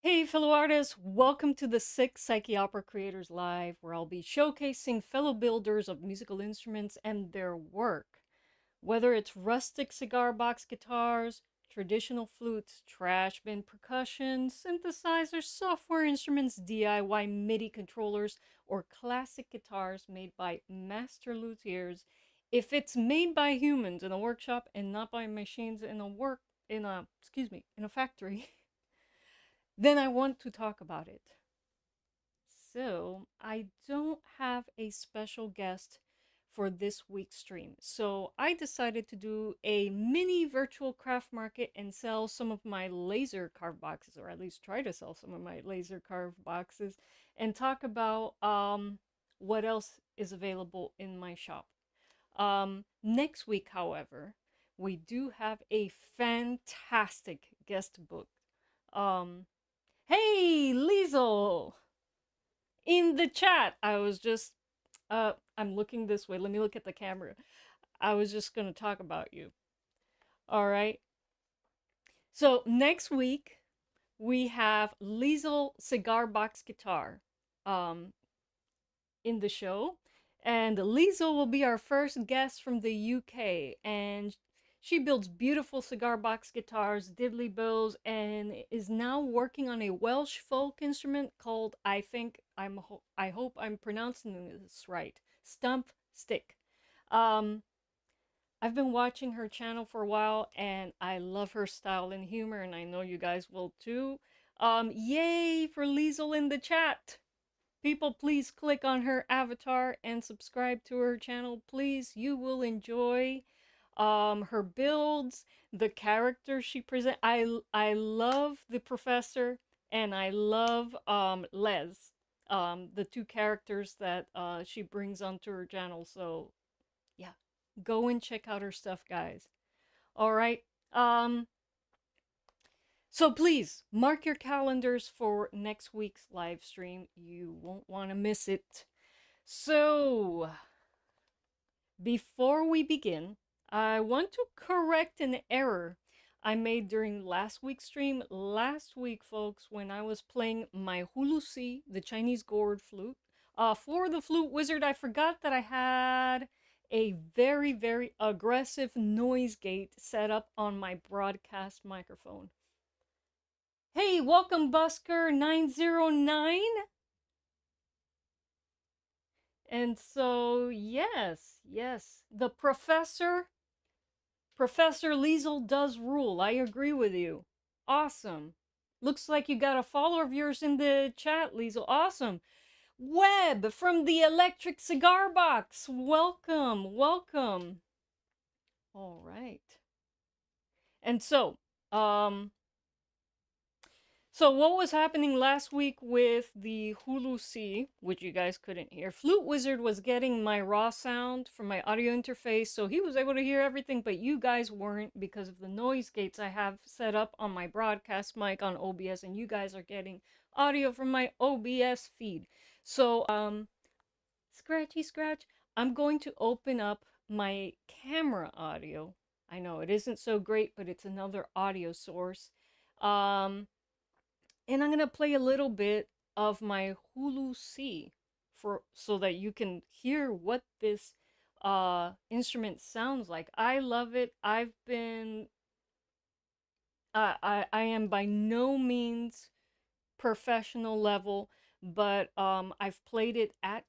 Hey, fellow artists, welcome to the 6th Psycheopera Creators Live, where I'll be showcasing fellow builders of musical instruments and their work. Whether it's rustic cigar box guitars, traditional flutes, trash bin percussion, synthesizers, software instruments, DIY MIDI controllers, or classic guitars made by master luthiers, if it's made by humans in a workshop and not by machines in a factory, then I want to talk about it. So, I don't have a special guest for this week's stream. So, I decided to do a mini virtual craft market and sell some of my laser carved boxes, or at least try to sell some of my laser carved boxes, and talk about what else is available in my shop. Next week, however, we do have a fantastic guest book. Um, Hey, Liesel! In the chat, I was just, I'm looking this way. Let me look at the camera. I was just going to talk about you. All right. So next week, we have Liesel Cigar Box Guitar in the show. And Liesel will be our first guest from the UK. And she builds beautiful cigar box guitars, diddly bows, and is now working on a Welsh folk instrument called, I hope I'm pronouncing this right, stump stick. Um, I've been watching her channel for a while, and I love her style and humor, and I know you guys will too. Yay for Liesel in the chat! People, please click on her avatar and subscribe to her channel, please. You will enjoy her builds, the characters she presents. I love the professor and I love Les, the two characters that she brings onto her channel. So yeah, go and check out her stuff, guys. All right. So please mark your calendars for next week's live stream. You won't want to miss it. So before we begin, I want to correct an error I made during last week's stream. Last week, folks, when I was playing my Hulu C, the Chinese gourd flute, for the Flute Wizard, I forgot that I had a very, very aggressive noise gate set up on my broadcast microphone. Hey, welcome Busker 909. And so, yes, the Professor Liesel does rule. I agree with you. Awesome. Looks like you got a follower of yours in the chat, Liesel. Awesome. Webb from the Electric Cigar Box. Welcome, welcome. All right. And so, So what was happening last week with the Hulu C, which you guys couldn't hear? Flute Wizard was getting my raw sound from my audio interface, so he was able to hear everything, but you guys weren't because of the noise gates I have set up on my broadcast mic on OBS, and you guys are getting audio from my OBS feed. So, scratchy scratch, I'm going to open up my camera audio. I know it isn't so great, but it's another audio source. And I'm gonna play a little bit of my Hulu C so that you can hear what this instrument sounds like. I love it. I am by no means professional level, but I've played it at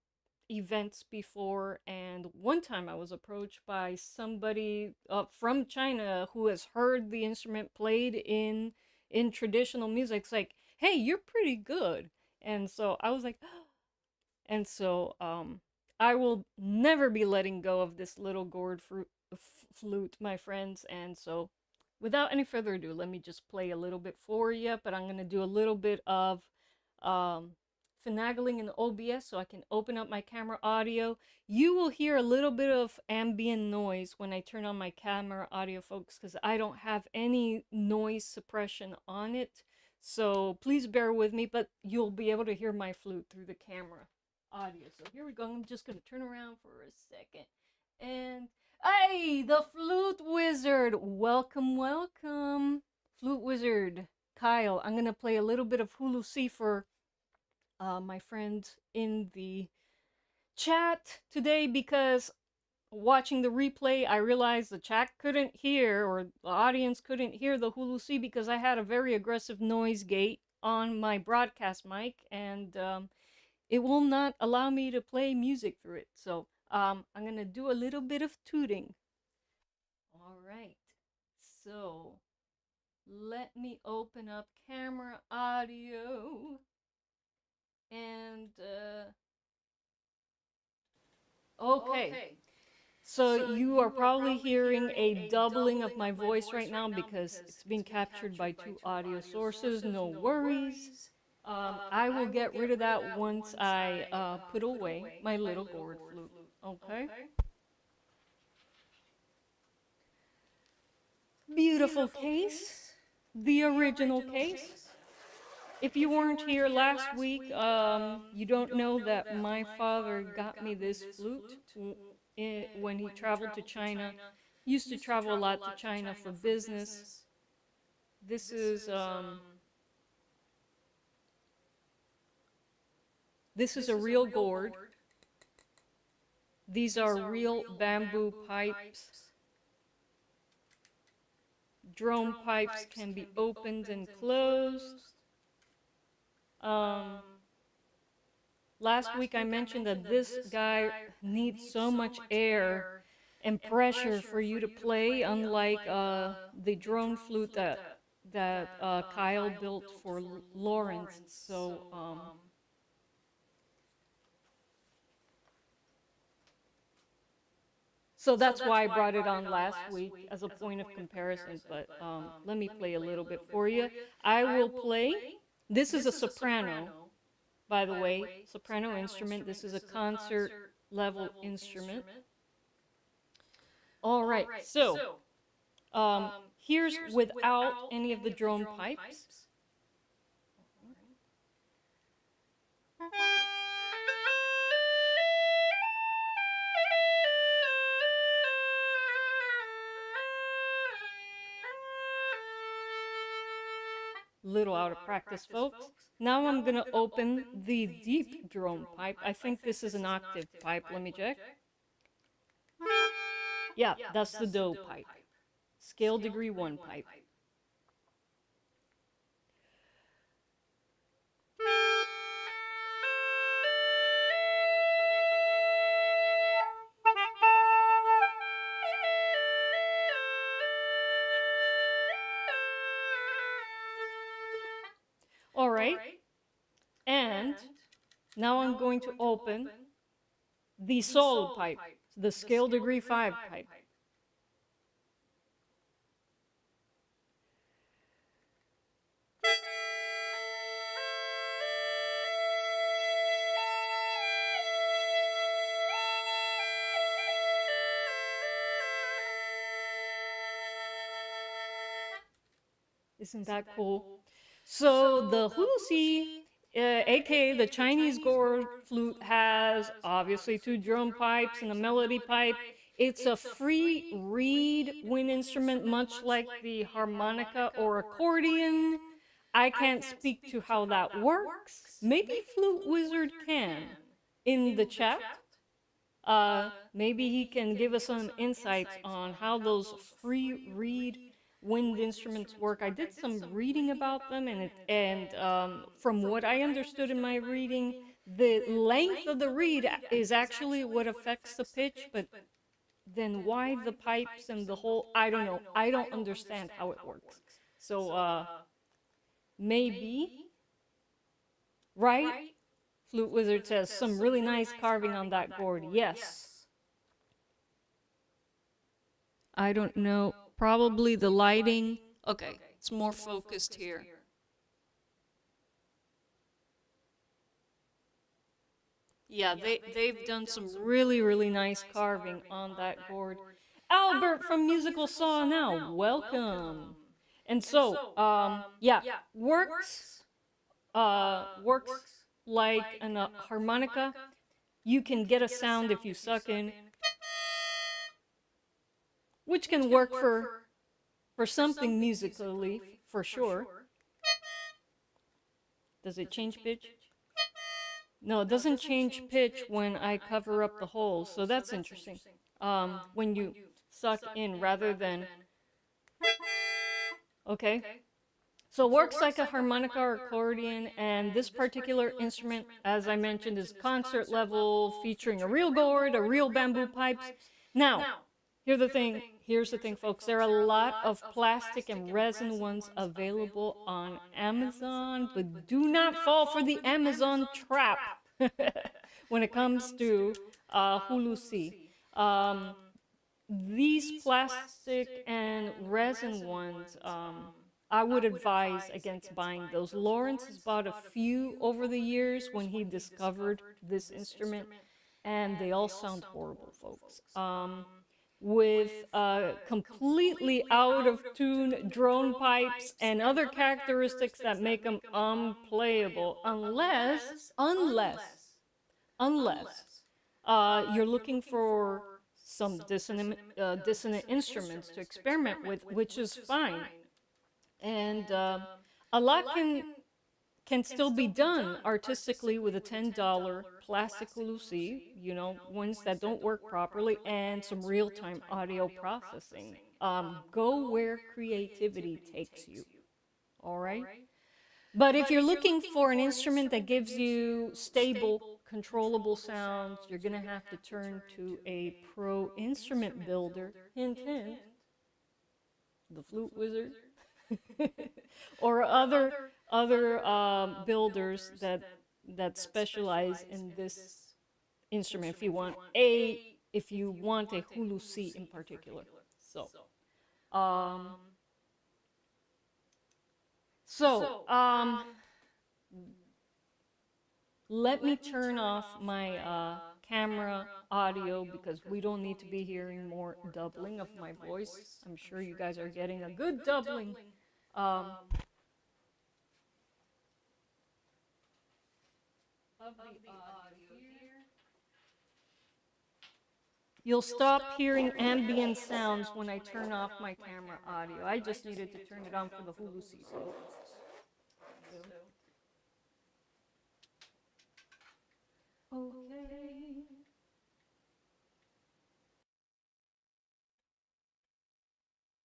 events before, and one time I was approached by somebody from China who has heard the instrument played in traditional music. It's like, hey, you're pretty good. And so I was like, and so I will never be letting go of this little gourd flute, my friends. And so without any further ado, let me just play a little bit for you, but I'm going to do a little bit of finagling in OBS so I can open up my camera audio. You will hear a little bit of ambient noise when I turn on my camera audio, folks, because I don't have any noise suppression on it. So please bear with me, but you'll be able to hear my flute through the camera audio. So here we go. I'm just going to turn around for a second. And hey, the flute wizard. Welcome, welcome. Flute wizard, Kyle. I'm going to play a little bit of Hulu C for my friends in the chat today because watching the replay, I realized the chat couldn't hear, or the audience couldn't hear the Hulu C because I had a very aggressive noise gate on my broadcast mic, and it will not allow me to play music through it. So I'm gonna do a little bit of tooting. All right. So let me open up camera audio and okay. So you are probably hearing a doubling of my voice right now because it's being captured by two audio sources. No worries. I will get rid of that once I put away my little gourd flute. Okay? Beautiful case. The original case. If you weren't here last week, you don't know that my father got me this flute when he traveled to China. Used to travel a lot to China for business. This is a real gourd. These are real bamboo pipes. Drone pipes can be opened and closed. Last week I mentioned that this guy needs so much air and pressure for you to play, unlike the drone flute that Kyle built for Lawrence. So that's why I brought it on last week as a point of comparison. But let me play a little bit for you. I will play. This is a soprano, by the way, soprano instrument. This is a concert level instrument. All right, so here's without any of the drone pipes. Little out of practice, folks. Now I'm gonna open the deep drone pipe. I think this is an octave pipe. Let me check. Yeah, that's the do pipe. Scale degree 1 pipe. All right, and now I'm going to open the solo pipe, the scale degree 5 pipe. Isn't that cool? So the Hulusi, aka the Chinese gourd flute, has obviously 2 drum pipes and a melody pipe. It's a free reed wind instrument, much like the harmonica or accordion. I can't speak to how that works. Maybe Flute Wizard can in the chat. Maybe he can give us some insights on how those free reed wind instruments work. I did some reading about them, and from what I understood in my reading, the length of the reed is actually what affects the pitch, but then why the pipes and the whole, I don't know. I don't understand how it works. So maybe, right? Flute Wizard says some really nice carving on that gourd. Yes. I don't know. Probably the lighting. Okay, it's more focused here. Yeah, they've done some really, really nice carving on that gourd. Albert from Musical Saw Now, welcome. And so, yeah, works, works like an harmonica. You can get a sound if you suck in, which can work for something musically, for sure. Does it change pitch? No, it doesn't change pitch when I cover up the holes, so that's interesting. When you suck in rather than, okay. So it works like a harmonica or accordion, and this particular instrument, as I mentioned, is concert level, featuring a real gourd, a real bamboo pipes. Now, here's the thing, folks. There are a lot of plastic and resin ones available on Amazon, but do not fall for the Amazon trap when it comes to hulusi. These plastic and resin ones, I would advise against buying those. Lawrence has bought a few over the years when he discovered this instrument, and they all sound horrible, folks. With completely out of tune drone pipes and other characteristics that make them unplayable, unless you're looking for some dissonant instruments to experiment with, which is fine. And a lot can still be done artistically with a $10 plastic Lucy, you know, ones that don't work properly, and some real-time audio processing. Go where creativity takes you, all right? But if you're looking for an instrument that gives you stable, controllable sounds, you're going to have to turn to a pro instrument builder, hint, hint, the Flute Wizard, or other builders that specialize in this instrument. If you want a hulu C in particular. So, let me turn off my camera audio because we don't need to be hearing more doubling of my voice. I'm sure you guys are getting a good doubling. Of the audio here. You'll stop hearing ambient sounds when I turn off my camera audio. I just needed to turn it on for the Hulu season. Okay.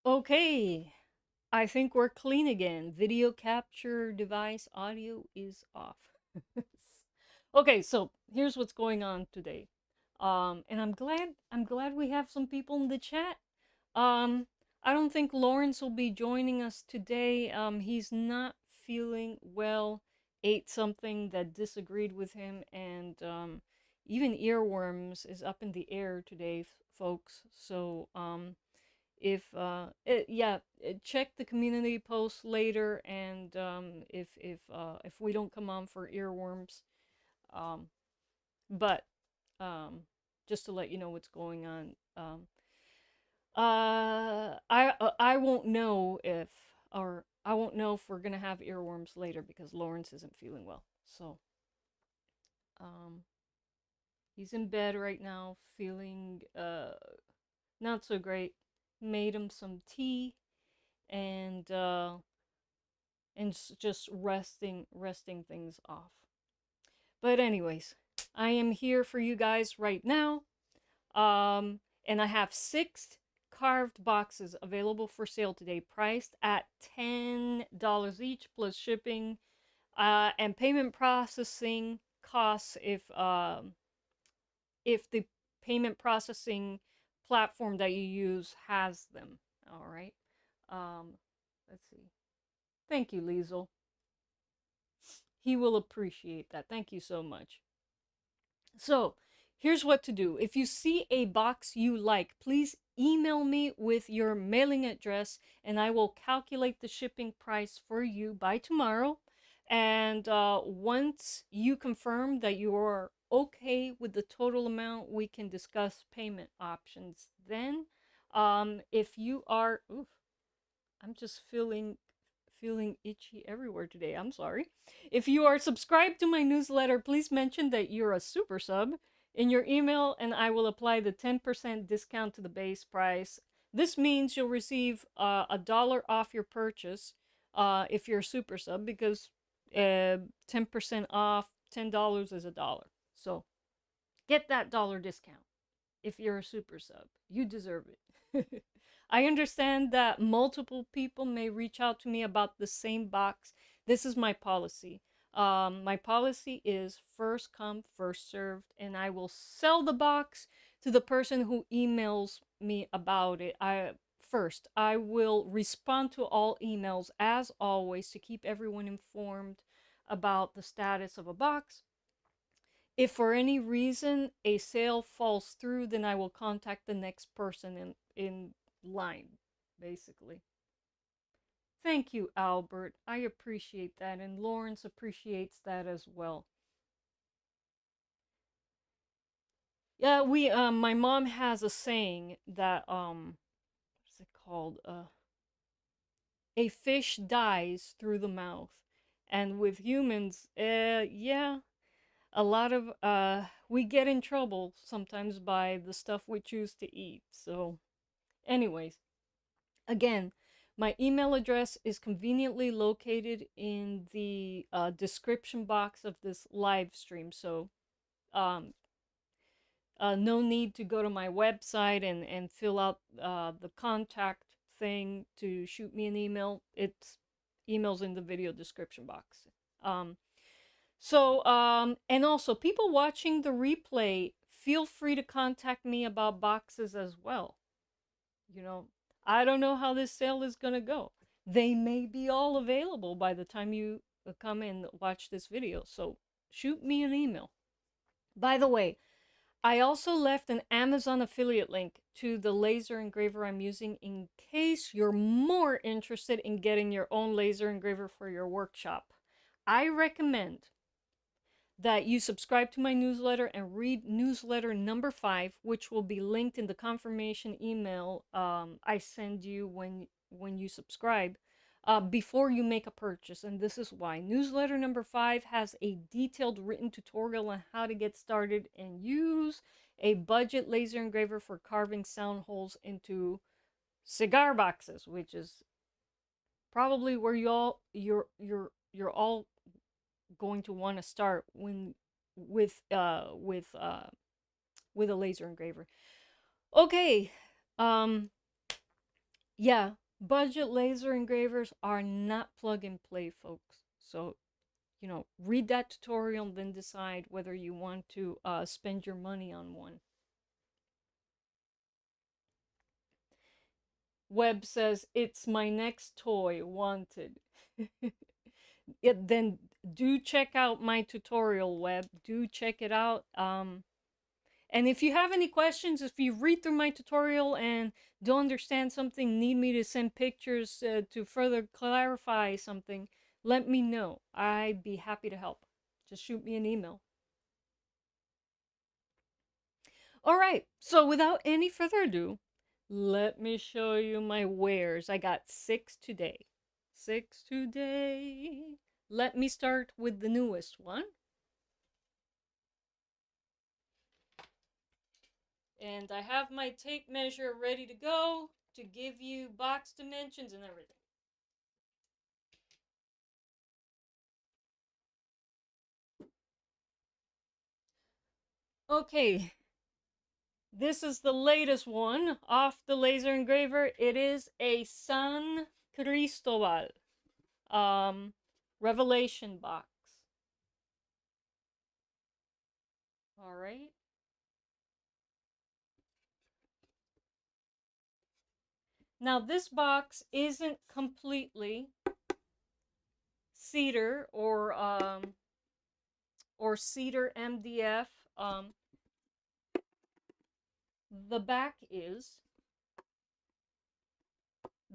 Okay. I think we're clean again. Video capture device audio is off. Okay, so here's what's going on today. And I'm glad we have some people in the chat. I don't think Lawrence will be joining us today. He's not feeling well, ate something that disagreed with him, and even earworms is up in the air today, folks. So check the community post later, and if we don't come on for earworms, but just to let you know what's going on. I won't know if we're gonna have earworms later because Lawrence isn't feeling well. So he's in bed right now, feeling not so great. Made him some tea and just resting things off. But anyways, I am here for you guys right now. And I have 6 carved boxes available for sale today, priced at $10 each plus shipping and payment processing costs if the payment processing platform that you use has them. All right. Let's see. Thank you, Liesel. He will appreciate that. Thank you so much. So, here's what to do. If you see a box you like, please email me with your mailing address and I will calculate the shipping price for you by tomorrow. And once you confirm that you are okay with the total amount, we can discuss payment options then. If you are, I'm just feeling itchy everywhere today. I'm sorry. If you are subscribed to my newsletter, please mention that you're a super sub in your email and I will apply the 10% discount to the base price. This means you'll receive $1 off your purchase if you're a super sub, because 10% off $10 is $1. So get that dollar discount if you're a super sub. You deserve it. I understand that multiple people may reach out to me about the same box. This is my policy. My policy is first come, first served, and I will sell the box to the person who emails me about it. I will respond to all emails as always to keep everyone informed about the status of a box. If for any reason a sale falls through, then I will contact the next person in line, basically. Thank you, Albert. I appreciate that, and Lawrence appreciates that as well. Yeah, my mom has a saying that what's it called? A fish dies through the mouth, and with humans, yeah, a lot of we get in trouble sometimes by the stuff we choose to eat. So anyways, again, my email address is conveniently located in the description box of this live stream. So um, no need to go to my website and fill out the contact thing to shoot me an email. It's emails in the video description box. Um, and also, people watching the replay, feel free to contact me about boxes as well. You know, I don't know how this sale is going to go. They may be all available by the time you come and watch this video. So shoot me an email. By the way, I also left an Amazon affiliate link to the laser engraver I'm using in case you're more interested in getting your own laser engraver for your workshop. I recommend that you subscribe to my newsletter and read newsletter number 5, which will be linked in the confirmation email I send you when you subscribe, before you make a purchase. And this is why. Newsletter number 5 has a detailed written tutorial on how to get started and use a budget laser engraver for carving sound holes into cigar boxes, which is probably where you're all going to want to start when with a laser engraver. Okay, yeah, budget laser engravers are not plug and play, folks. So, you know, read that tutorial and then decide whether you want to spend your money on one. Webb says, it's my next toy, wanted. Then do check out my tutorial, Webb. Do check it out. And if you have any questions, if you read through my tutorial and don't understand something, need me to send pictures to further clarify something, let me know. I'd be happy to help. Just shoot me an email. All right, so without any further ado, let me show you my wares. I got 6 today. 6 today. Let me start with the newest one. And I have my tape measure ready to go to give you box dimensions and everything. Okay, this is the latest one off the laser engraver. It is a San Cristobal Revelation box. All right. Now this box isn't completely cedar or cedar MDF. The back is.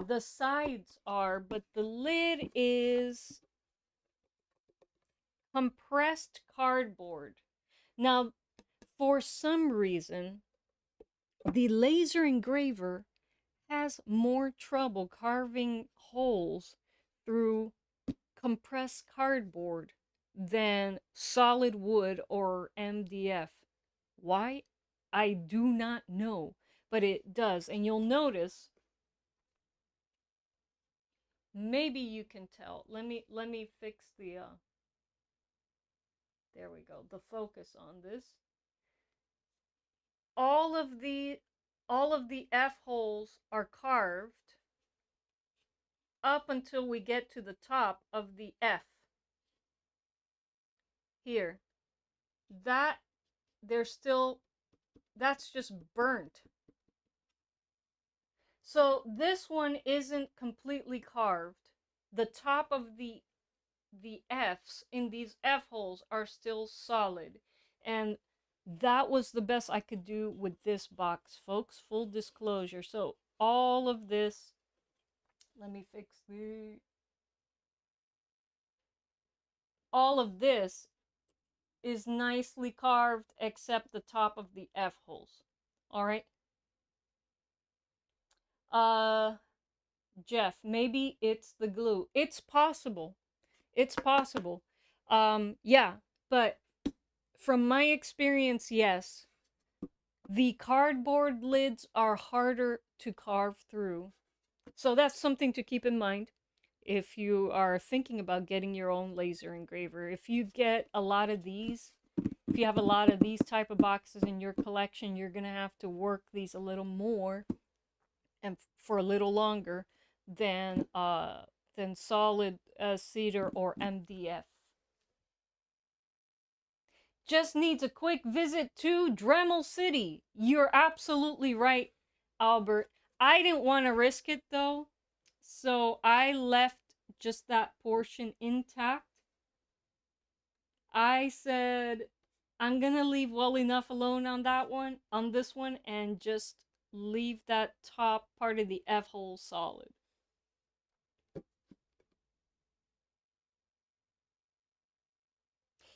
The sides are, but the lid is compressed cardboard. Now, for some reason, the laser engraver has more trouble carving holes through compressed cardboard than solid wood or MDF. Why? I do not know, but it does. And you'll notice, maybe you can tell. Let me fix the there we go. The focus on this. All of the F holes are carved up until we get to the top of the F. Here. That they're still, that's just burnt. So this one isn't completely carved. The top of the F's in these F holes are still solid. And that was the best I could do with this box, folks. Full disclosure. So all of this, let me fix the, all of this is nicely carved except the top of the F holes. All right. Jeff, maybe it's the glue. It's possible. It's possible. Yeah, but from my experience, yes, the cardboard lids are harder to carve through. So that's something to keep in mind if you are thinking about getting your own laser engraver. If you get a lot of these, if you have a lot of these type of boxes in your collection, you're going to have to work these a little more and for a little longer than solid cedar or MDF. Just needs a quick visit to Dremel City. You're absolutely right, Albert. I didn't want to risk it though, so I left just that portion intact. I said, I'm gonna leave well enough alone on that one, on this one, and just leave that top part of the F hole solid.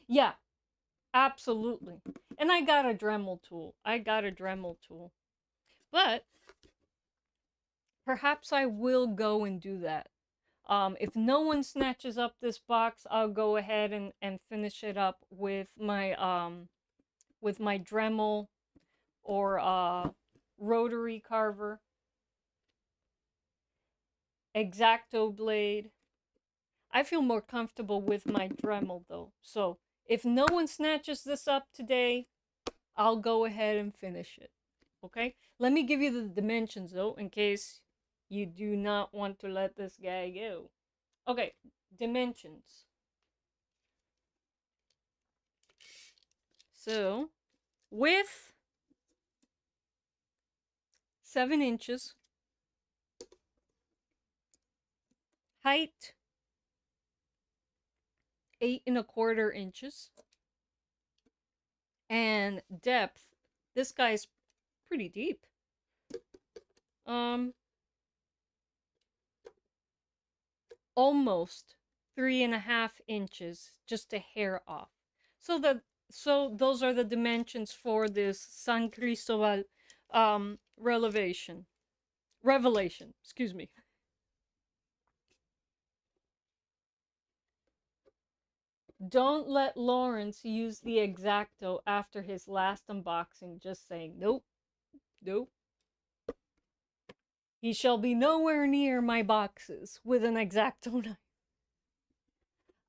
Yeah, absolutely. And I got a Dremel tool. But perhaps I will go and do that. If no one snatches up this box, I'll go ahead and finish it up with my Dremel or rotary carver, X-Acto blade. I feel more comfortable with my Dremel though. So if no one snatches this up today, I'll go ahead and finish it. Okay? Let me give you the dimensions though, in case you do not want to let this guy go. Okay, dimensions. So, width 7 inches, height 8¼ inches, and depth, this guy's pretty deep. Almost 3½ inches, just a hair off. So those are the dimensions for this San Cristobal revelation, excuse me. Don't let Lawrence use the X-Acto after his last unboxing, just saying, nope, nope. He shall be nowhere near my boxes with an X-Acto knife.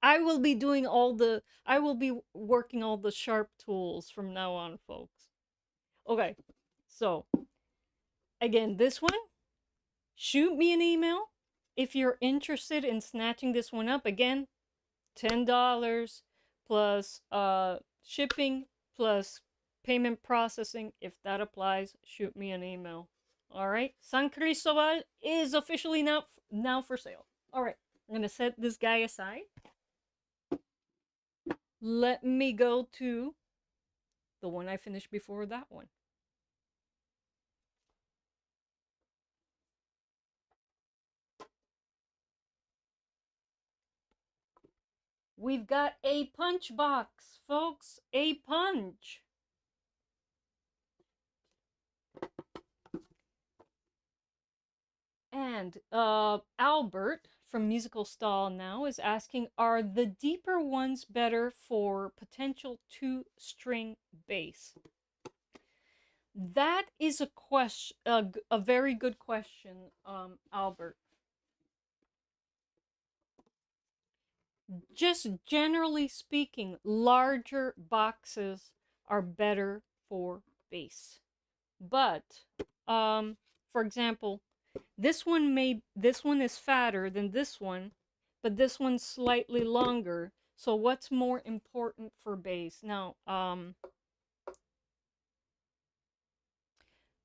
I will be working all the sharp tools from now on, folks. Okay, so, again, this one, shoot me an email if you're interested in snatching this one up. Again, $10 plus shipping plus payment processing. If that applies, shoot me an email. All right, San Cristobal is officially now for sale. All right, I'm gonna set this guy aside. Let me go to the one I finished before that one. We've got a punch box, folks, a punch. And Albert from Musical Stall now is asking, are the deeper ones better for potential two-string bass? That is a question, a very good question, Albert. Just generally speaking, larger boxes are better for bass. But, for example, this one is fatter than this one, but this one's slightly longer. So what's more important for bass? Now,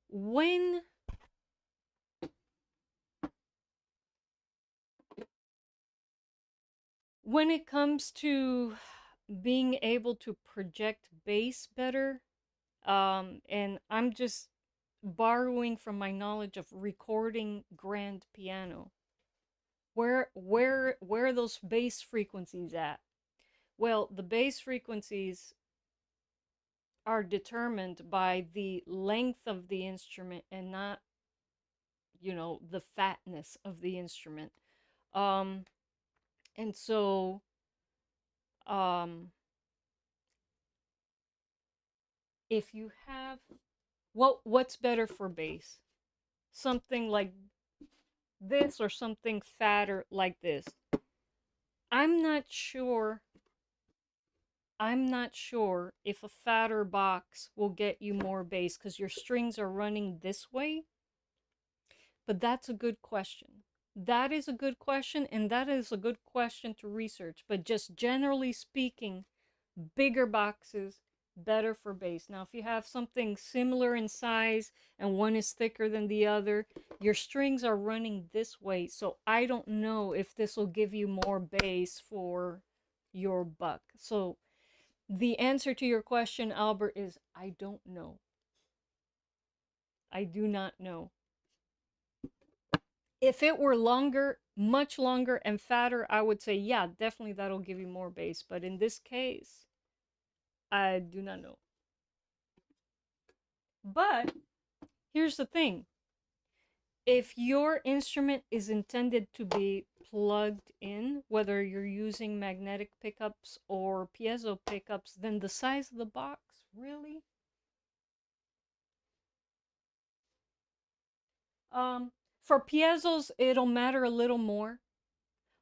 when it comes to being able to project bass better, and I'm just borrowing from my knowledge of recording grand piano, where are those bass frequencies at? Well, the bass frequencies are determined by the length of the instrument and not, the fatness of the instrument. Um, and so, um, if you have, what's better for bass? Something like this or something fatter like this? I'm not sure. I'm not sure if a fatter box will get you more bass because your strings are running this way. But that's a good question. That is a good question, and that is a good question to research. But just generally speaking, bigger boxes, better for bass. Now, if you have something similar in size and one is thicker than the other, your strings are running this way. So I don't know if this will give you more bass for your buck. So the answer to your question, Albert, is I don't know. I do not know. If it were longer, much longer and fatter, I would say, yeah, definitely that'll give you more bass. But in this case, I do not know. But here's the thing. If your instrument is intended to be plugged in, whether you're using magnetic pickups or piezo pickups, then the size of the box, really? For piezos, it'll matter a little more.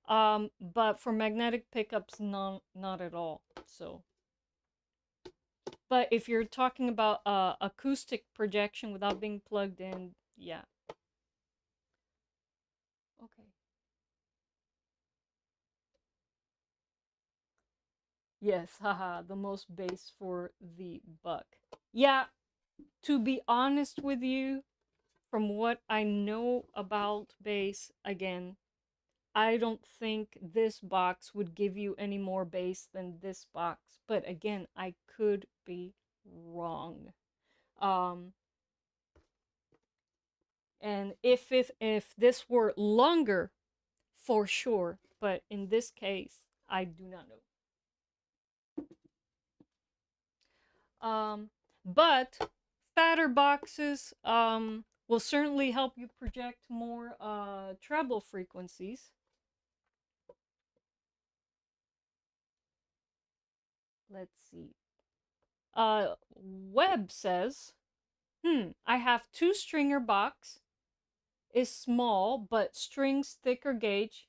But for magnetic pickups, not at all. So, but if you're talking about acoustic projection without being plugged in, yeah. Okay. Yes, haha, the most bass for the buck. Yeah, to be honest with you, from what I know about bass, again, I don't think this box would give you any more bass than this box. But again, I could be wrong. Um, and if this were longer, for sure. But in this case, I do not know. But fatter boxes will certainly help you project more treble frequencies. Let's see. Webb says, I have two stringer box, is small but strings thicker gauge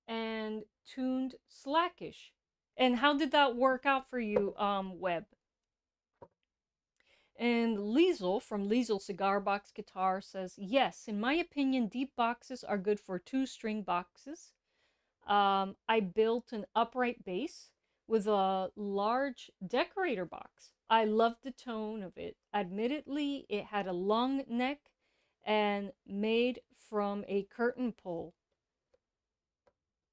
and tuned slackish. And how did that work out for you, Webb? And Liesel from Liesel Cigar Box Guitar says, yes, in my opinion, deep boxes are good for two-string boxes. I built an upright bass with a large decorator box. I loved the tone of it. Admittedly, it had a long neck and made from a curtain pole.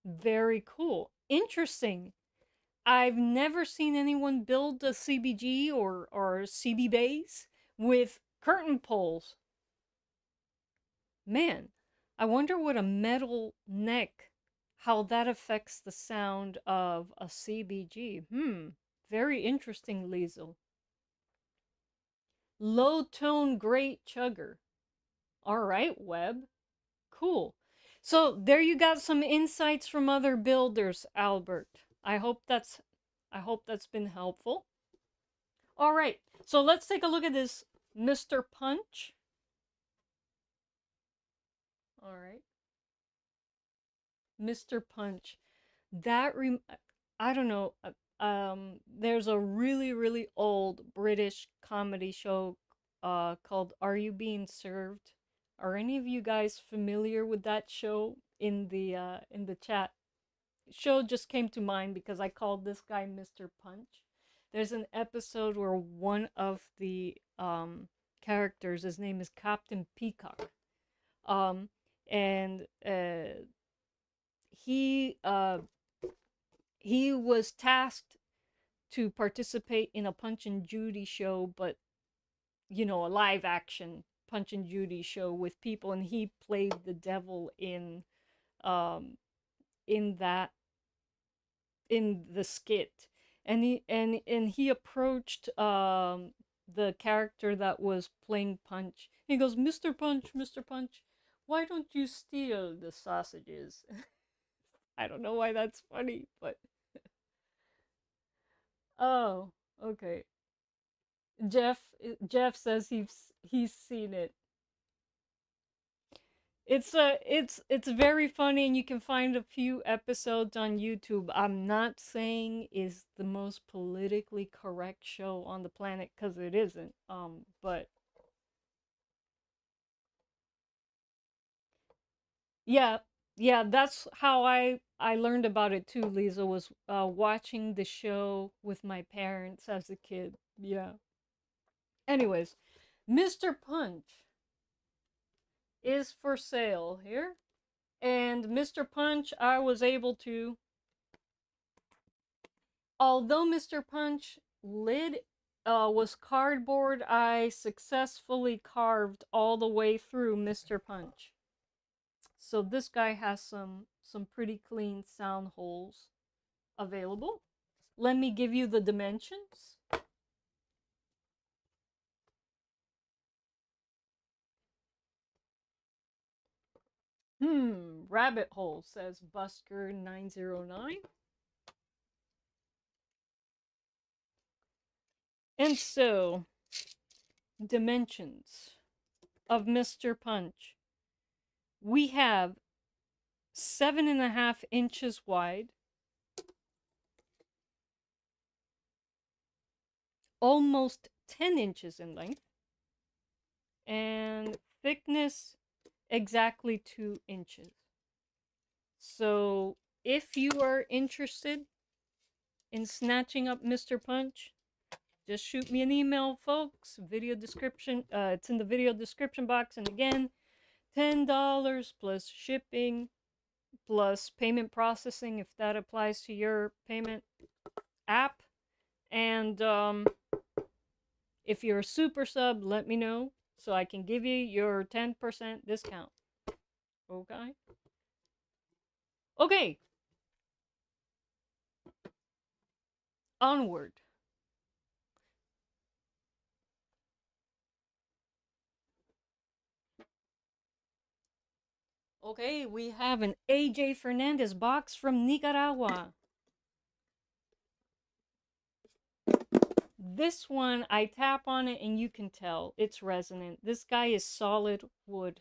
Very cool. Interesting. I've never seen anyone build a CBG or CB bass with curtain poles. Man, I wonder what a metal neck, how that affects the sound of a CBG. Very interesting, Liesel. Low tone great chugger. All right, Webb. Cool. So there you got some insights from other builders, Albert. I hope that's I hope that's been helpful. All right. So let's take a look at this Mr. Punch. All right. Mr. Punch. That I don't know. There's a really old British comedy show called Are You Being Served? Are any of you guys familiar with that show? In the chat, show just came to mind because I called this guy Mr. Punch. There's an episode where one of the characters, his name is Captain Peacock, um, and he uh, he was tasked to participate in a Punch and Judy show, but you know, a live action Punch and Judy show with people, and he played the devil um in that in the skit. And he approached the character that was playing Punch. He goes, Mr. Punch, Mr. Punch, why don't you steal the sausages? I don't know why that's funny, but oh, okay. Jeff says he's seen it. It's very funny, and you can find a few episodes on YouTube. I'm not saying is the most politically correct show on the planet, because it isn't. But yeah, yeah, that's how I learned about it too. Lisa was watching the show with my parents as a kid. Yeah. Anyways, Mr. Punch is for sale here. And Mr. Punch, I was able to, although Mr. Punch lid was cardboard, I successfully carved all the way through Mr. Punch. So this guy has some pretty clean sound holes available. Let me give you the dimensions. Rabbit hole, says Busker909. And so, dimensions of Mr. Punch. We have 7.5 inches wide, almost 10 inches in length, and thickness exactly 2 inches. So if you are interested in snatching up Mr. Punch, just shoot me an email, folks. Video description, it's in the video description box. And again, $10 plus shipping plus payment processing if that applies to your payment app. And if you're a super sub, let me know so I can give you your 10% discount. Okay? Okay. Onward. Okay, we have an AJ Fernandez box from Nicaragua. This one, I tap on it and you can tell it's resonant. This guy is solid wood.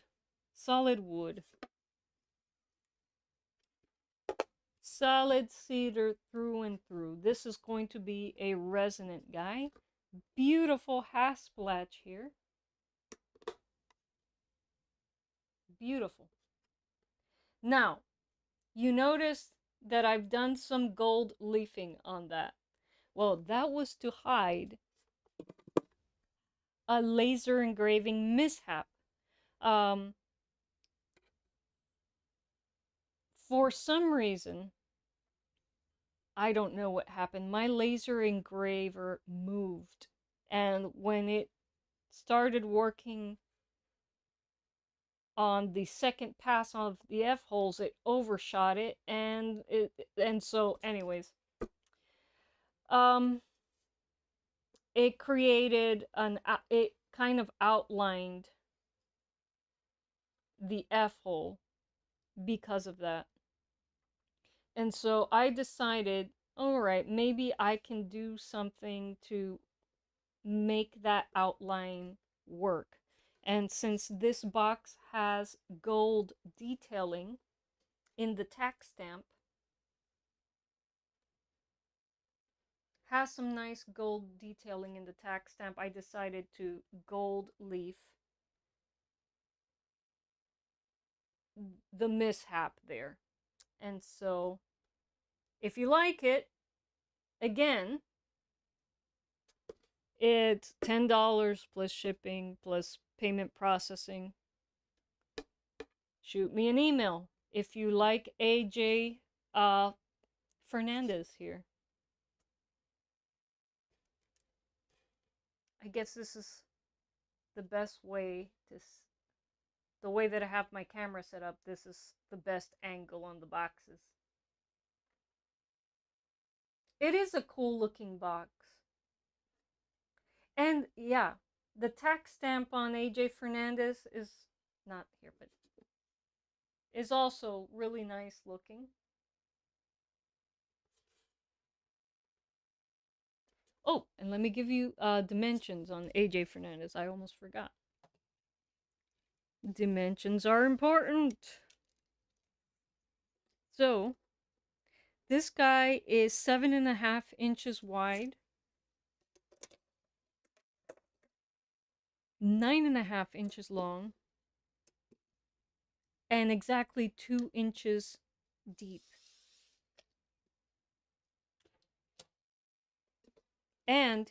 Solid wood. Solid cedar through and through. This is going to be a resonant guy. Beautiful hasplatch here. Beautiful. Now, you notice that I've done some gold leafing on that. Well, that was to hide a laser engraving mishap. For some reason, I don't know what happened. My laser engraver moved, and when it started working on the second pass of the F holes, it overshot it, and so anyways, it created it kind of outlined the F hole, because of that. And so I decided, all right, maybe I can do something to make that outline work. And since this box has gold detailing in the tack stamp, has some nice gold detailing in the tack stamp, I decided to gold leaf the mishap there. And so if you like it, again, it's $10 plus shipping plus payment processing. Shoot me an email if you like AJ Fernandez here. I guess this is the best way to, the way that I have my camera set up, this is the best angle on the boxes. It is a cool looking box. And yeah, the tack stamp on AJ Fernandez is not here, but is also really nice looking. Oh, and let me give you dimensions on AJ Fernandez. I almost forgot. Dimensions are important. So, this guy is 7.5 inches wide, 9.5 inches long, and exactly 2 inches deep. And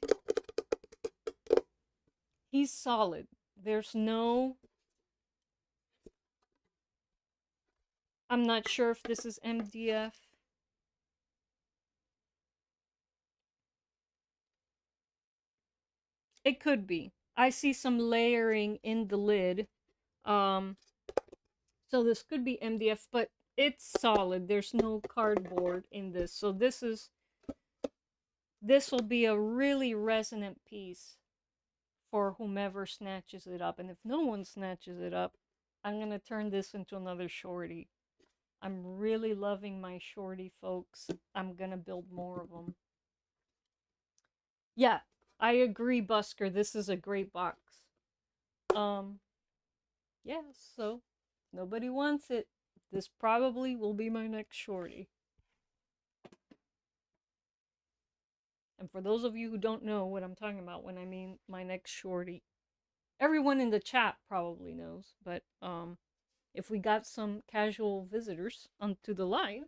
he's solid. There's no, I'm not sure if this is MDF. It could be. I see some layering in the lid. So this could be MDF, but it's solid. There's no cardboard in this. So this will be a really resonant piece for whomever snatches it up. And if no one snatches it up, I'm going to turn this into another shorty. I'm really loving my shorty, folks. I'm going to build more of them. Yeah, I agree, Busker. This is a great box. Yeah, so nobody wants it. This probably will be my next shorty. And for those of you who don't know what I'm talking about when I mean my next shorty, everyone in the chat probably knows, but if we got some casual visitors onto the live,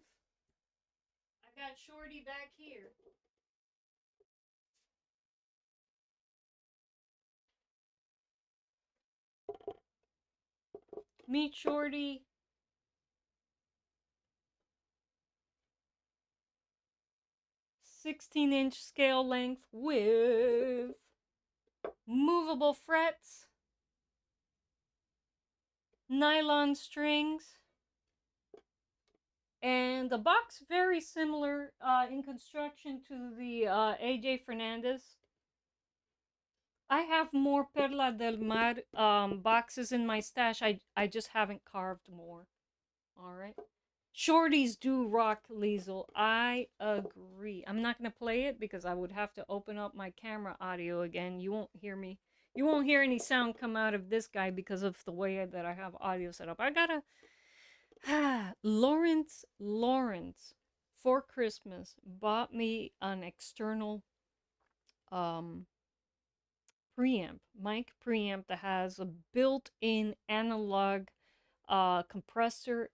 I got shorty back here. Meet shorty. 16-inch scale length with movable frets, nylon strings, and the box very similar in construction to the AJ Fernandez. I have more Perla del Mar boxes in my stash. I just haven't carved more. All right. Shorties do rock, Liesel. I agree. I'm not going to play it because I would have to open up my camera audio again. You won't hear me. You won't hear any sound come out of this guy because of the way that I have audio set up. I gotta... Lawrence for Christmas bought me an external preamp, mic preamp that has a built-in analog compressor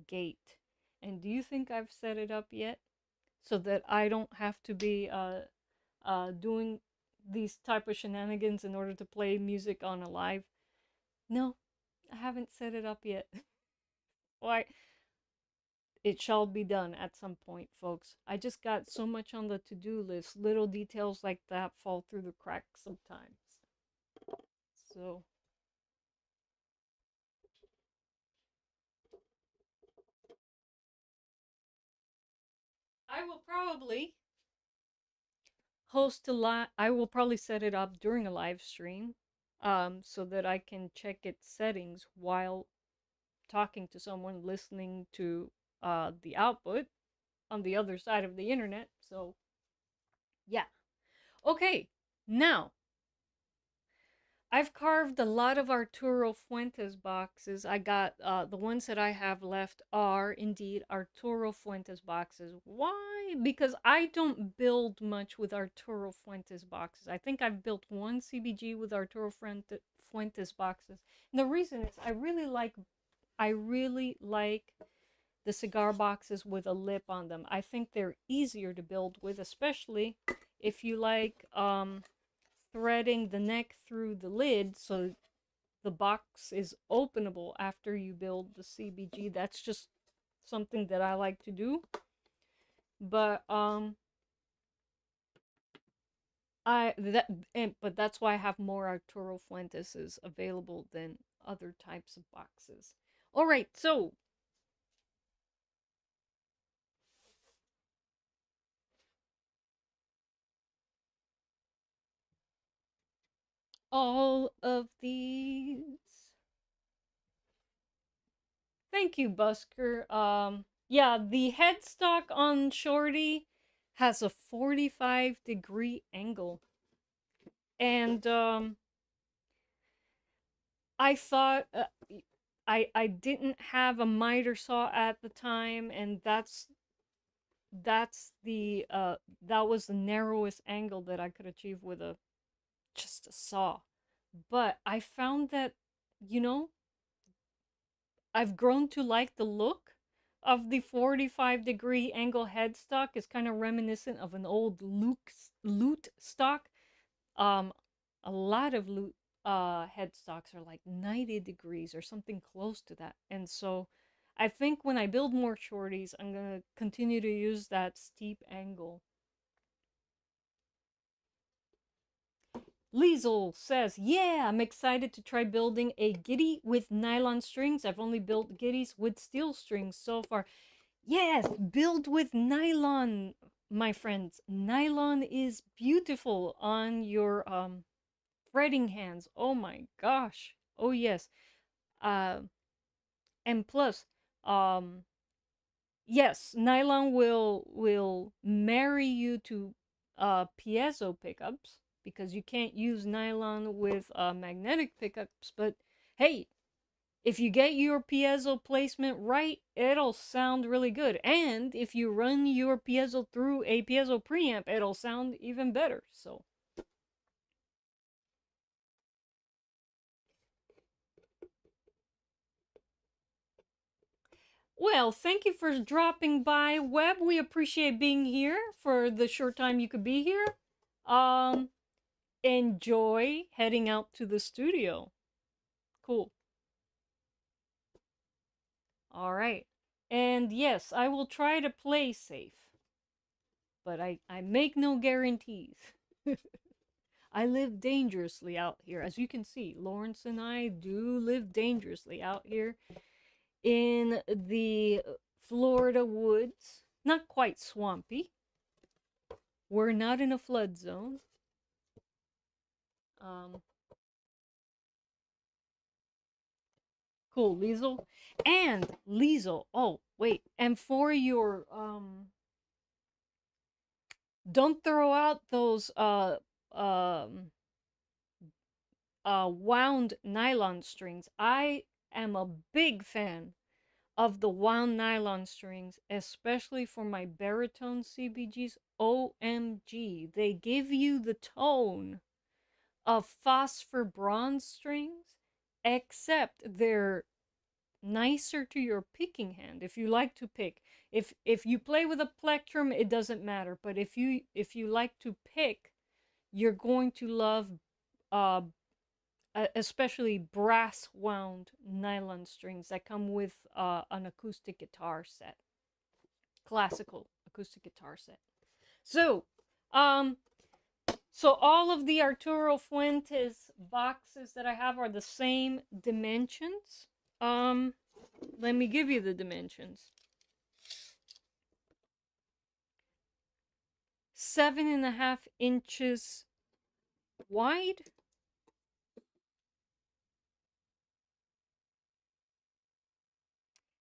gate. And do you think I've set it up yet? So that I don't have to be doing these type of shenanigans in order to play music on a live? No, I haven't set it up yet. Why? It shall be done at some point, folks. I just got so much on the to-do list. Little details like that fall through the cracks sometimes. So I will probably host a live. I will probably set it up during a live stream, so that I can check its settings while talking to someone listening to the output on the other side of the internet. So, yeah. Okay, now I've carved a lot of Arturo Fuentes boxes. I got the ones that I have left are indeed Arturo Fuentes boxes. Why? Because I don't build much with Arturo Fuentes boxes. I think I've built one CBG with Arturo Fuentes boxes. And the reason is I really like the cigar boxes with a lip on them. I think they're easier to build with, especially if you like threading the neck through the lid so the box is openable after you build the CBG. That's just something that I like to do. But but that's why I have more Arturo Fuenteses available than other types of boxes. All right, so all of these. Thank you, Busker. Yeah, the headstock on Shorty has a 45-degree angle. And I thought I didn't have a miter saw at the time, and that's the that was the narrowest angle that I could achieve with just a saw. But I found that, you know, I've grown to like the look of the 45-degree angle headstock. Is kind of reminiscent of an old lute stock. Um, a lot of lute headstocks are like 90 degrees or something close to that. And so I think when I build more shorties, I'm gonna continue to use that steep angle. Liesel says, yeah, I'm excited to try building a giddy with nylon strings. I've only built giddies with steel strings so far. Yes, build with nylon, my friends. Nylon is beautiful on your fretting hands. Oh my gosh. Oh yes. Uh, and plus, yes, nylon will marry you to piezo pickups because you can't use nylon with magnetic pickups. But hey, if you get your piezo placement right, it'll sound really good. And if you run your piezo through a piezo preamp, it'll sound even better. So, well, thank you for dropping by, Webb. We appreciate being here for the short time you could be here. Um, Enjoy heading out to the studio. Cool. All right. And yes, I will try to play safe, but I make no guarantees. I live dangerously out here. As you can see, Lawrence and I do live dangerously out here in the Florida woods. Not quite swampy. We're not in a flood zone. Um, cool, Liesel. And Liesel, oh, wait. And for your don't throw out those um wound nylon strings. I am a big fan of the wound nylon strings, especially for my baritone CBGs. OMG, they give you the tone of phosphor bronze strings, except they're nicer to your picking hand if you like to pick. If you play with a plectrum, it doesn't matter, but if you like to pick, you're going to love uh especially brass wound nylon strings that come with an acoustic guitar set, classical acoustic guitar set. So um so all of the Arturo Fuentes boxes that I have are the same dimensions. Let me give you the dimensions. 7.5 inches wide.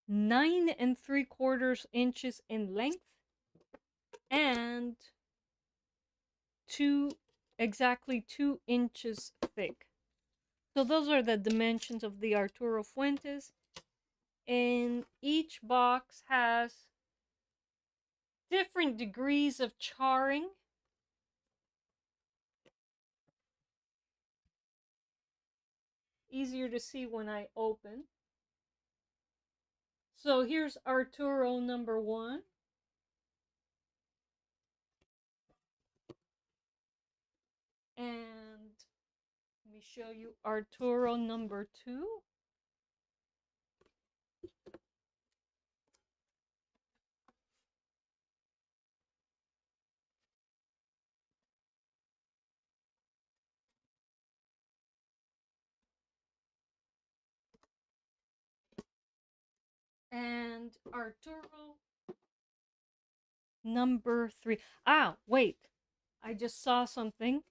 9 3/4 inches in length and exactly 2 inches thick. So those are the dimensions of the Arturo Fuentes. And each box has different degrees of charring. Easier to see when I open. So here's Arturo number 1. And let me show you Arturo number 2. And Arturo number 3. Ah, wait. I just saw something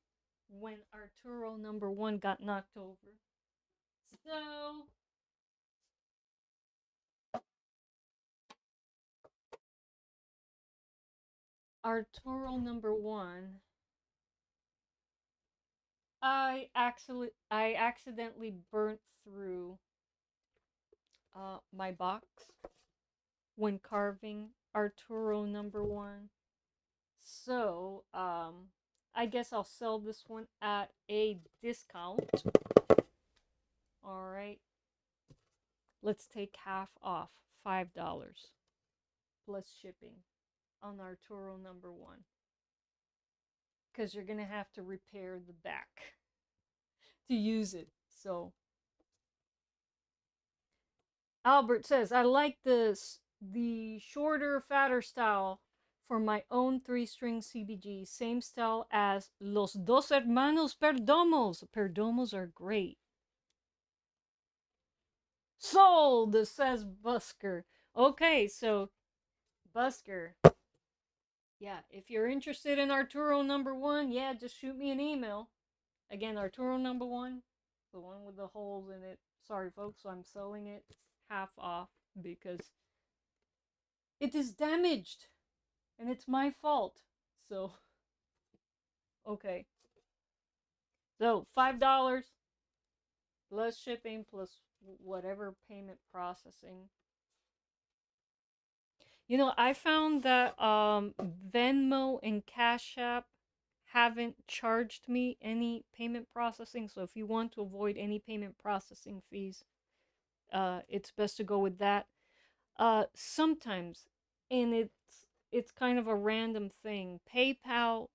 when Arturo number 1 got knocked over. So Arturo number 1, I accidentally burnt through my box when carving Arturo number 1. So I guess I'll sell this one at a discount. All right. Let's take half off, $5 plus shipping on Arturo number 1. Because you're going to have to repair the back to use it. So Albert says, I like the shorter, fatter style for my own 3-string CBG. Same style as Los Dos Hermanos Perdomos. Perdomos are great. Sold, says Busker. Okay, so Busker. Yeah, if you're interested in Arturo number 1, yeah, just shoot me an email. Again, Arturo number 1, the one with the holes in it. Sorry, folks, I'm selling it half off because it is damaged and it's my fault. So, okay. So, $5 plus shipping plus whatever payment processing. You know, I found that Venmo and Cash App haven't charged me any payment processing. So if you want to avoid any payment processing fees, it's best to go with that. Sometimes, and it's kind of a random thing, PayPal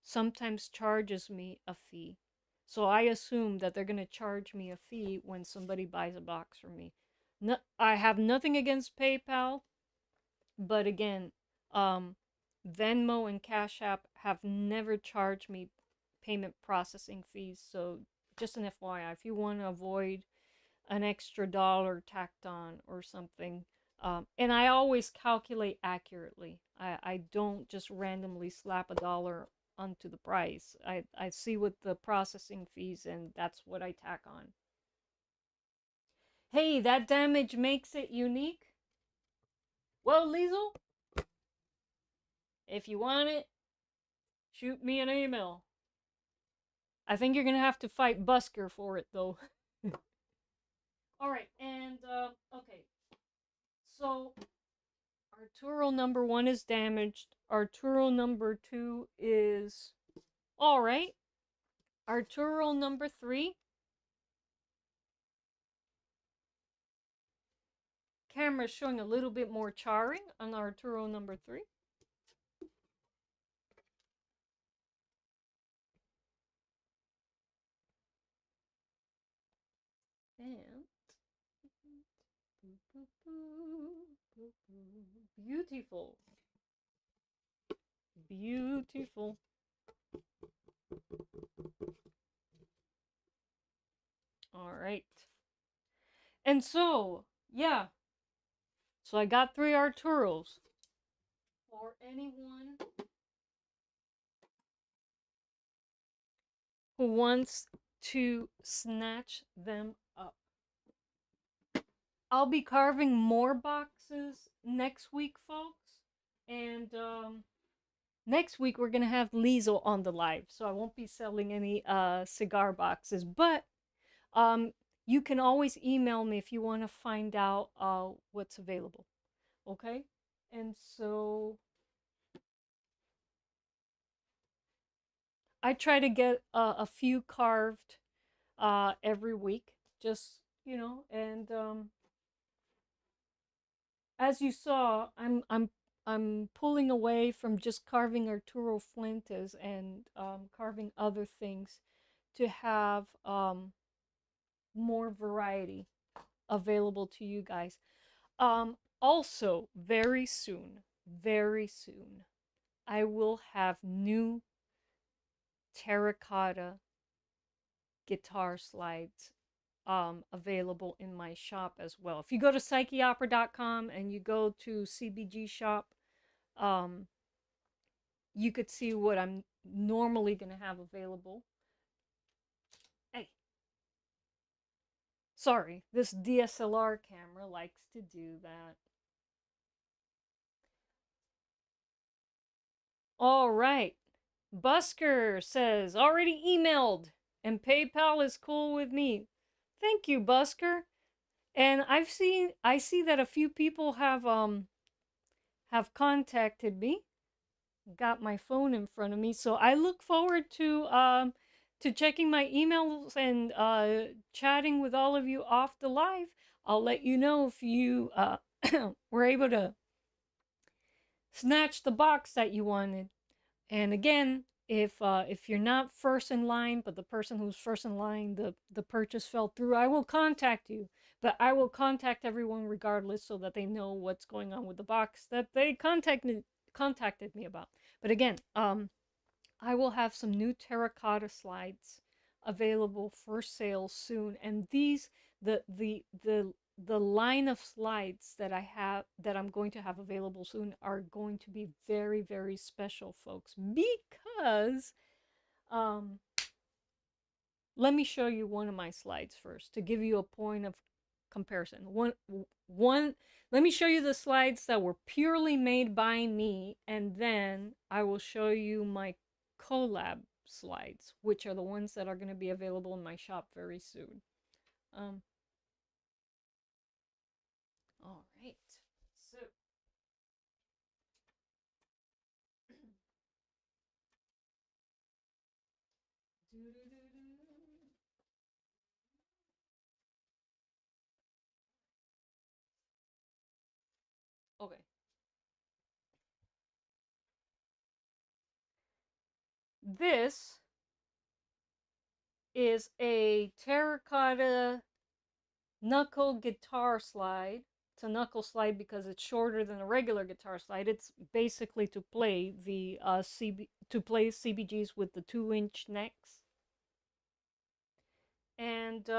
sometimes charges me a fee. So I assume that they're going to charge me a fee when somebody buys a box from me. No, I have nothing against PayPal, but again, Venmo and Cash App have never charged me payment processing fees. So just an FYI, if you want to avoid an extra dollar tacked on or something, and I always calculate accurately. I don't just randomly slap a dollar onto the price. I see what the processing fees, and that's what I tack on. Hey, that damage makes it unique. Well, Liesel, if you want it, shoot me an email. I think you're gonna have to fight Busker for it, though. All right, and okay. So Arturo number 1 is damaged. Arturo number 2 is all right. Arturo number 3. Camera's showing a little bit more charring on Arturo number 3. And beautiful. Beautiful. All right. And so, yeah. So I got 3 Arturos. For anyone who wants to snatch them up. I'll be carving more boxes next week, folks. And next week we're gonna have Liza on the live, so I won't be selling any cigar boxes. But um, you can always email me if you want to find out what's available. Okay, and so I try to get a few carved every week, just and as you saw, I'm pulling away from just carving Arturo Fuentes and carving other things to have more variety available to you guys. Also, very soon, I will have new terracotta guitar slides available in my shop as well. If you go to psycheopera.com and you go to CBG shop, um, you could see what I'm normally going to have available. Hey, sorry, this DSLR camera likes to do that. All right. Busker says, already emailed, and PayPal is cool with me. Thank you, Busker. And I see that a few people have contacted me. Got my phone in front of me, so I look forward to checking my emails and chatting with all of you off the live. I'll let you know if you were able to snatch the box that you wanted. And again, if you're not first in line, but the person who's first in line, the purchase fell through, I will contact you. But I will contact everyone regardless, so that they know what's going on with the box that they contacted me about. But again, I will have some new terracotta slides available for sale soon, and these the line of slides that I'm going to have available soon are going to be very special, folks, because um let me show you one of my slides first to give you a point of comparison. One let me show you the slides that were purely made by me, and then I will show you my collab slides, which are the ones that are going to be available in my shop very soon. Um, all right. So, okay. This is a terracotta knuckle guitar slide. It's a knuckle slide because it's shorter than a regular guitar slide. It's basically to play the CBGs with the 2-inch necks, and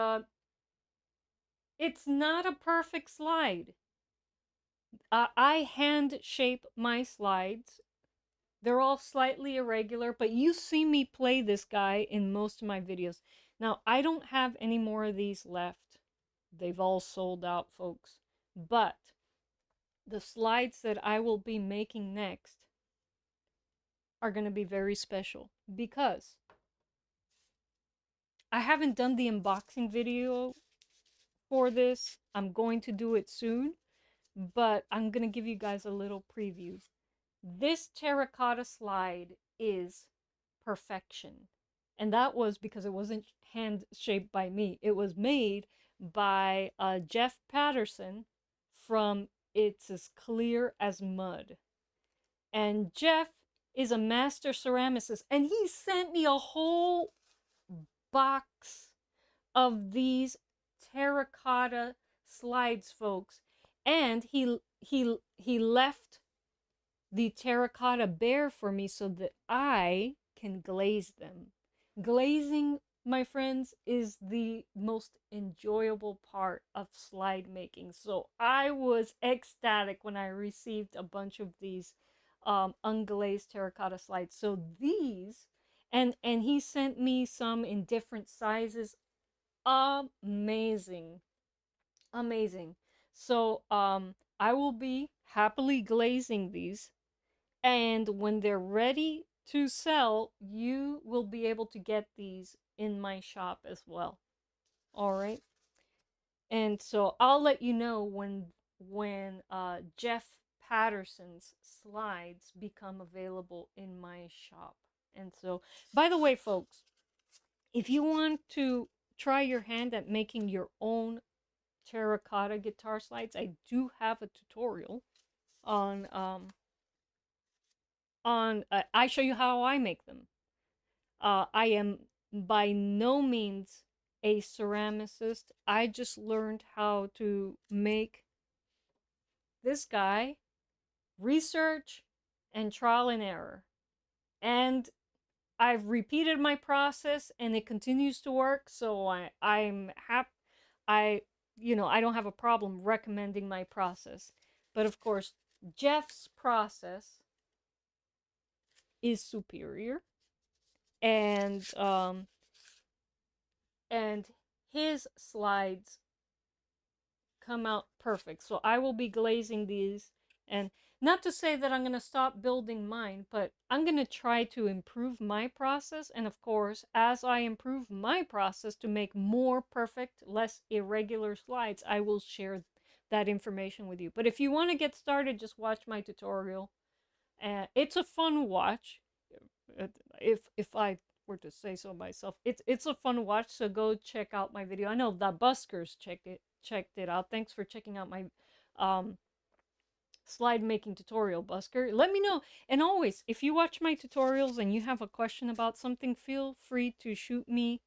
it's not a perfect slide. I hand shape my slides. They're all slightly irregular, but you see me play this guy in most of my videos. Now, I don't have any more of these left. They've all sold out, folks. But the slides that I will be making next are going to be very special because I haven't done the unboxing video for this. I'm going to do it soon, but I'm going to give you guys a little preview. This terracotta slide is perfection. And that was because it wasn't hand shaped by me. It was made by Jeff Patterson from It's as Clear as Mud. And Jeff is a master ceramicist, and he sent me a whole box of these terracotta slides, folks. And he left the terracotta bare for me so that I can glaze them. Glazing, my friends, is the most enjoyable part of slide making. So I was ecstatic when I received a bunch of these unglazed terracotta slides. So these, and he sent me some in different sizes. Amazing. Amazing. So I will be happily glazing these, and when they're ready to sell, you will be able to get these in my shop as well. All right. And so I'll let you know when Jeff Patterson's slides become available in my shop. And so, by the way, folks, if you want to try your hand at making your own terracotta guitar slides, I do have a tutorial on I show you how I make them. I am by no means a ceramicist. I just learned how to make this guy, research and trial and error. And I've repeated my process and it continues to work, so I'm happy. I I don't have a problem recommending my process. But of course, Jeff's process is superior, and and his slides come out perfect. So I will be glazing these, and not to say that I'm going to stop building mine, but I'm going to try to improve my process. And of course, as I improve my process to make more perfect, less irregular slides, I will share that information with you. But if you want to get started, just watch my tutorial. It's a fun watch. If I were to say so myself, it's a fun watch. So go check out my video. I know the buskers checked it out. Thanks for checking out my um slide making tutorial, busker. Let me know. And always, if you watch my tutorials and you have a question about something, feel free to shoot me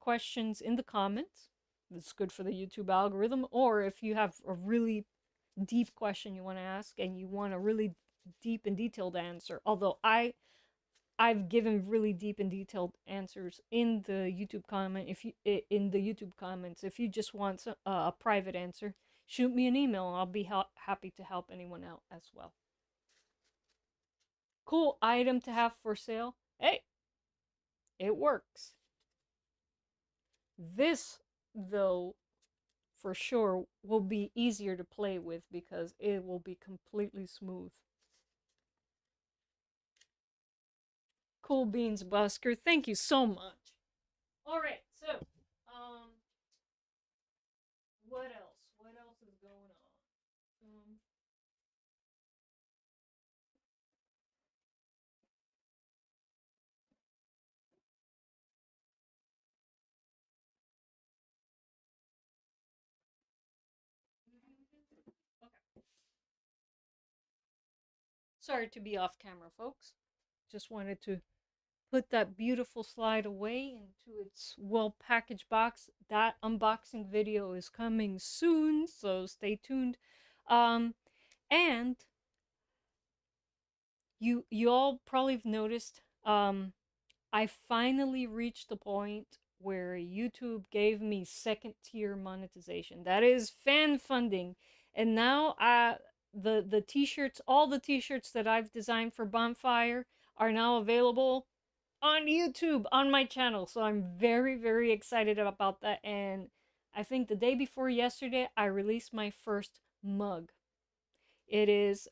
questions in the comments. It's good for the YouTube algorithm. Or if you have a really deep question you want to ask and you want a really deep and detailed answer, although I've given really deep and detailed answers in the YouTube comment. If you in the YouTube comments, if you just want a private answer, shoot me an email. I'll be happy to help anyone out as well. Cool item to have for sale. Hey, it works. This, though, for sure will be easier to play with because it will be completely smooth. Cool beans, Busker. Thank you so much. All right, so what else? What else is going on? Okay. Sorry to be off camera, folks. Just wanted to put that beautiful slide away into its well packaged box. That unboxing video is coming soon, so stay tuned. Um, and you all probably have noticed I finally reached the point where YouTube gave me second tier monetization. That is fan funding. And now the t-shirts, all the t-shirts that I've designed for Bonfire are now available on YouTube on my channel. So I'm very, very excited about that. And I think the day before yesterday, I released my first mug. It is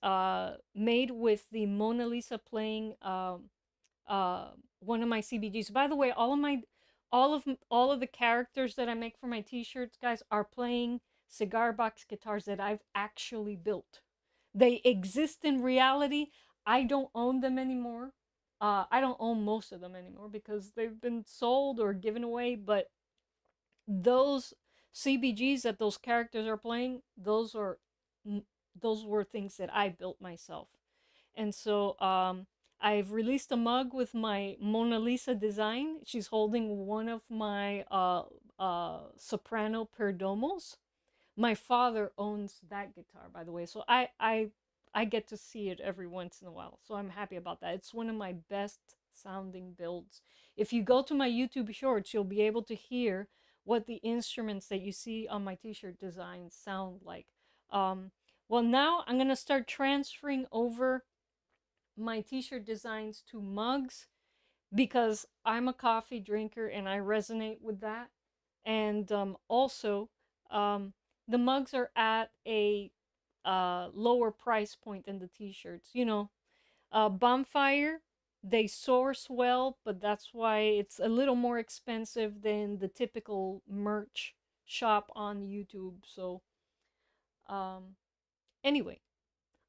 made with the Mona Lisa playing one of my CBGs. By the way, all of the characters that I make for my t-shirts, guys, are playing cigar box guitars that I've actually built. They exist in reality. I don't own them anymore. I don't own most of them anymore because they've been sold or given away, but those CBGs that those characters are playing, those were things that I built myself. And so I've released a mug with my Mona Lisa design. She's holding one of my soprano perdomos. My father owns that guitar, by the way, so I get to see it every once in a while. So I'm happy about that. It's one of my best sounding builds. If you go to my YouTube shorts, you'll be able to hear what the instruments that you see on my t-shirt designs sound like. Well, now I'm gonna start transferring over my t-shirt designs to mugs because I'm a coffee drinker and I resonate with that. And also, um, the mugs are at a lower price point than the t-shirts. You know, Bonfire, they source well, but that's why it's a little more expensive than the typical merch shop on YouTube. So, um, anyway,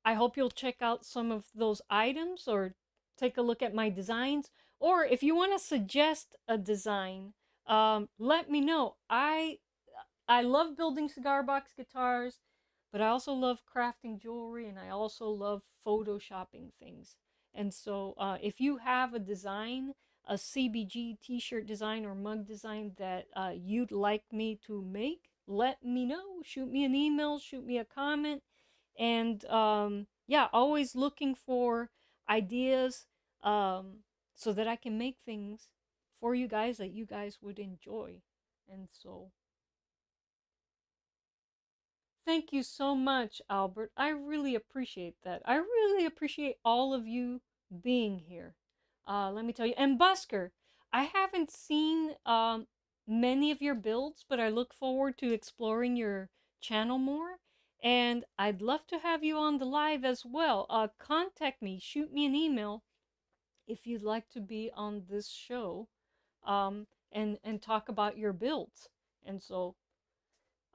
I hope you'll check out some of those items or take a look at my designs. Or if you want to suggest a design, let me know. I love building cigar box guitars, but I also love crafting jewelry and I also love photoshopping things. And so if you have a design, a CBG t-shirt design or mug design that you'd like me to make, let me know. Shoot me an email, shoot me a comment. And yeah, always looking for ideas so that I can make things for you guys that you guys would enjoy. And so thank you so much, Albert. I really appreciate that. I really appreciate all of you being here. Let me tell you. And Busker, I haven't seen many of your builds, but I look forward to exploring your channel more. And I'd love to have you on the live as well. Contact me, shoot me an email if you'd like to be on this show and talk about your builds. And so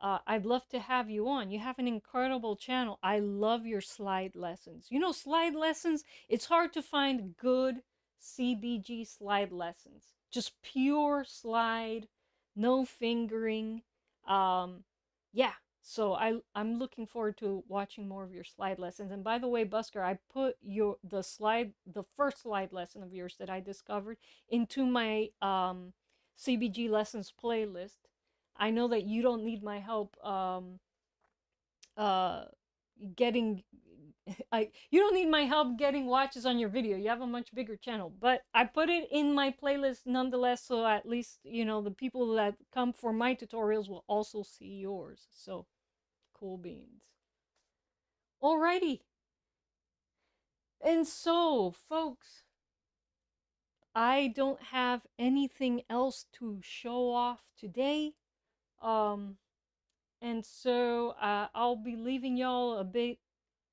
I'd love to have you on. You have an incredible channel. I love your slide lessons. You know, slide lessons, it's hard to find good CBG slide lessons. Just pure slide, no fingering. Um, yeah, so I'm looking forward to watching more of your slide lessons. And by the way, Busker, I put the first slide lesson of yours that I discovered into my CBG lessons playlist. I know that you don't need my help uh getting you don't need my help getting watches on your video. You have a much bigger channel, but I put it in my playlist nonetheless, so at least, you know, the people that come for my tutorials will also see yours. So cool beans. Alrighty. And so, folks, I don't have anything else to show off today. Um And so I'll be leaving y'all a bit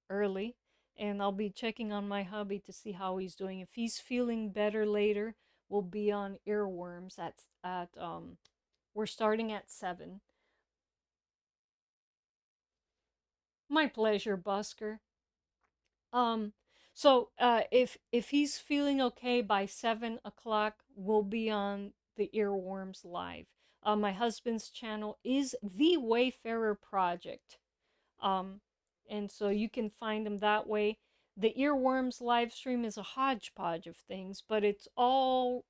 early and I'll be checking on my hubby to see how he's doing. If he's feeling better later, we'll be on earworms at we're starting at 7. My pleasure, Busker. Um if he's feeling okay by 7 o'clock, we'll be on the earworms live. My husband's channel is the Wayfarer Project. Um, and so you can find them that way. The Earworms live stream is a hodgepodge of things, but it's all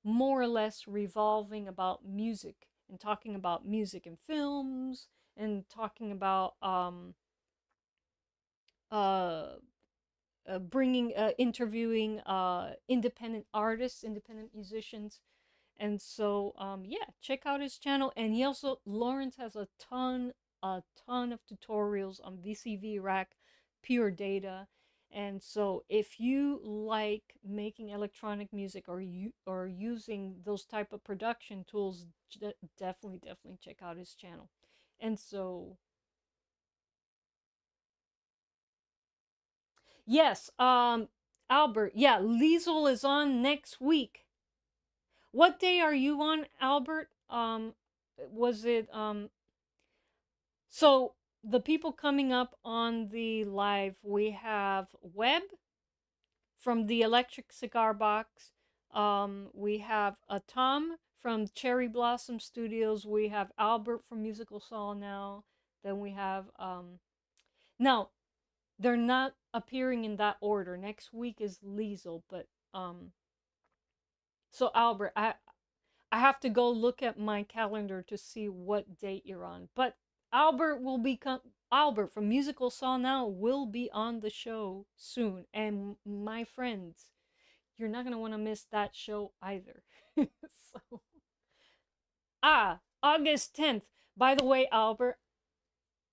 more or less revolving about music and talking about music and films and talking about uh, interviewing independent artists, independent musicians. And so, yeah, check out his channel. And he also, Lawrence has a ton of tutorials on VCV Rack, pure data. And so if you like making electronic music or using those type of production tools, definitely check out his channel. And so, yes, Albert, yeah, Liesel is on next week. What day are you on, Albert? Was it so the people coming up on the live, we have Webb from the Electric Cigar Box. We have Tom from Cherry Blossom Studios. We have Albert from Musical Saw now. Then we have now they're not appearing in that order. Next week is Liesel, but so Albert, I have to go look at my calendar to see what date you're on. But Albert will become Albert from Musical Saw Now will be on the show soon. And my friends, you're not gonna want to miss that show either. So August 10th. By the way, Albert,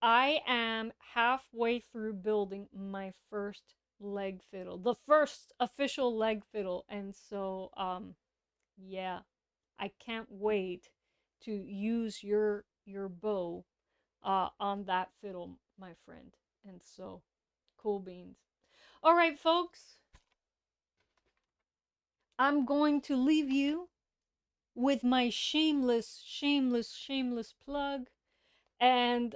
I am halfway through building my first leg fiddle. The first official leg fiddle. And so yeah, I can't wait to use your bow on that fiddle, my friend. And so, cool beans. All right, folks. I'm going to leave you with my shameless plug, and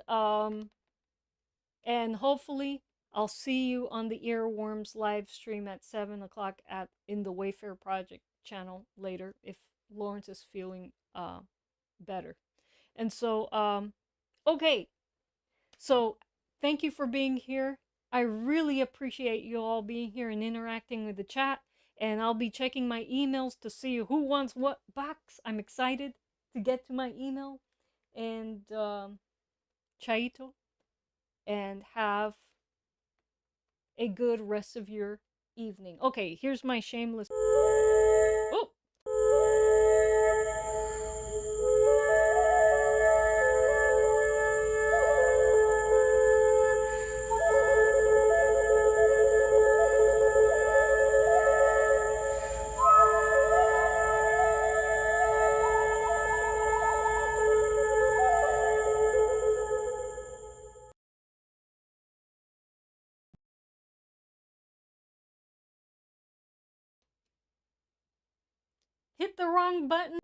hopefully I'll see you on the Earworms live stream at 7 o'clock in the Wayfair Project channel later, if Lawrence is feeling better. And so okay, so thank you for being here. I really appreciate you all being here and interacting with the chat. And I'll be checking my emails to see who wants what box. I'm excited to get to my email. And chaito. And have a good rest of your evening. Okay, here's my shameless. Oh! Hit the wrong button.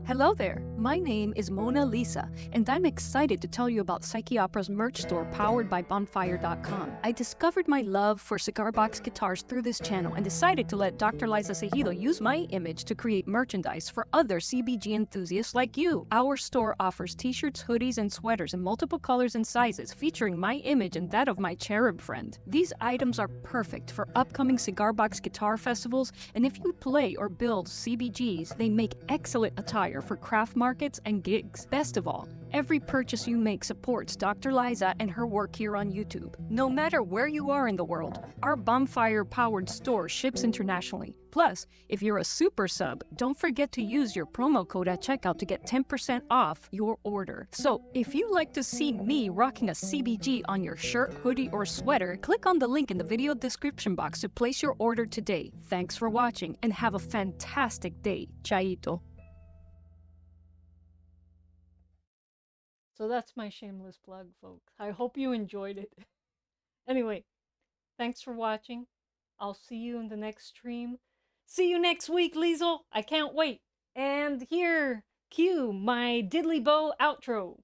Hello there, my name is Mona Lisa, and I'm excited to tell you about Psycheopera's merch store powered by Bonfire.com. I discovered my love for cigar box guitars through this channel and decided to let Dr. Liza Seigido use my image to create merchandise for other CBG enthusiasts like you. Our store offers t-shirts, hoodies, and sweaters in multiple colors and sizes featuring my image and that of my cherub friend. These items are perfect for upcoming cigar box guitar festivals, and if you play or build CBGs, they make excellent attire for craft markets and gigs. Best of all, every purchase you make supports Dr. Liza and her work here on YouTube. No matter where you are in the world, our Bonfire-powered store ships internationally. Plus, if you're a super sub, don't forget to use your promo code at checkout to get 10% off your order. So, if you like to see me rocking a CBG on your shirt, hoodie, or sweater, click on the link in the video description box to place your order today. Thanks for watching and have a fantastic day. Chaito. So that's my shameless plug, folks. I hope you enjoyed it. Anyway, thanks for watching. I'll see you in the next stream. See you next week, Liesel. I can't wait. And here, cue my diddly bow outro.